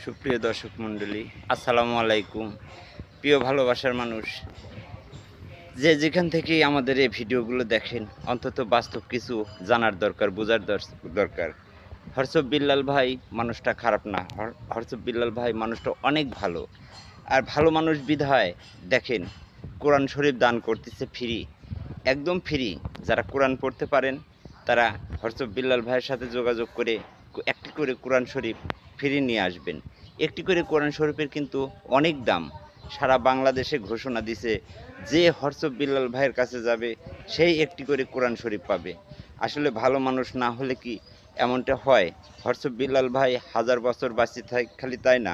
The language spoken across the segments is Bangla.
সুপ্রিয় দর্শক মণ্ডলী, আসসালামু আলাইকুম। প্রিয় ভালোবাসার মানুষ, যে যেখান থেকেই আমাদের এই ভিডিওগুলো দেখেন, অন্তত বাস্তব কিছু জানার দরকার, বোঝার দরকার। হরসব বিল্লাল ভাই মানুষটা খারাপ না, হরসব বিল্লাল ভাই মানুষটা অনেক ভালো। আর ভালো মানুষ বিধায় দেখেন কোরআন শরীফ দান করতেছে ফ্রি, একদম ফ্রি। যারা কোরআন পড়তে পারেন তারা হরসব বিল্লাল ভাইয়ের সাথে যোগাযোগ করে একটি করে কোরআন শরীফ ফ্রি নিয়ে আসবেন। একটি করে কোরআন শরীফের কিন্তু অনেক দাম। সারা বাংলাদেশে ঘোষণা দিছে যে হরসব বিল্লাল ভাইয়ের কাছে যাবে সেই একটি করে কোরআন শরীফ পাবে। আসলে ভালো মানুষ না হলে কি এমনটা হয়? হরসব বিল্লাল ভাই হাজার বছর বাঁচি থাকে, খালি তাই না,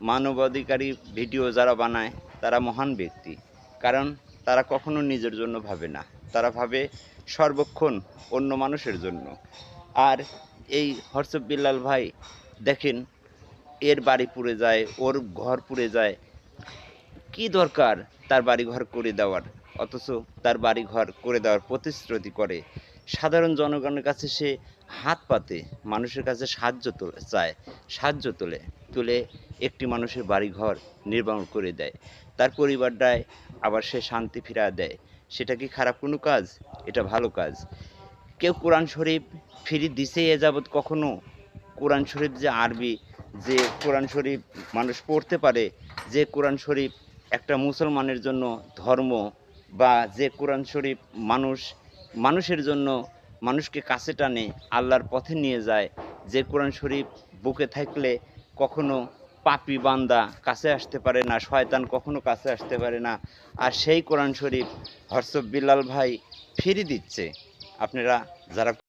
মানবাধিকারী ভিডিও যারা বানায় তারা মহান ব্যক্তি। কারণ তারা কখনো নিজের জন্য ভাবে না, তারা ভাবে সর্বক্ষণ অন্য মানুষের জন্য। আর এই হরসব বিল্লাল ভাই দেখেন, এর বাড়ি পুড়ে যায়, ওর ঘর পুড়ে যায়, কি দরকার তার বাড়ি ঘর করে দেওয়ার? অথচ তার বাড়ি ঘর করে দেওয়ার প্রতিশ্রুতি করে, সাধারণ জনগণের কাছে সে হাত পাতে, মানুষের কাছে সাহায্য তুলে একটি মানুষের বাড়ি ঘর নির্মাণ করে দেয়, তার পরিবারটায় আবার সে শান্তি ফিরা দেয়। সেটা কি খারাপ কোনো কাজ? এটা ভালো কাজ। কেউ কোরআন শরীফ ফিরি দিছে এ যাবৎ কখনো? কোরআন শরীফ যে আরবি, যে কোরআন শরীফ মানুষ পড়তে পারে, যে কোরআন শরীফ একটা মুসলমানের জন্য ধর্ম, বা যে কোরআন শরীফ মানুষের জন্য মানুষকে কাছে টানে, আল্লাহর পথে নিয়ে যায়, যে কোরআন শরীফ বুকে থাকলে কখনো পাপী বান্দা কাছে আসতে পারে না, শয়তান কখনো কাছে আসতে পারে না, আর সেই কোরআন শরীফ হরসব বিল্লাল ভাই ফিরি দিচ্ছে। আপনারা যারা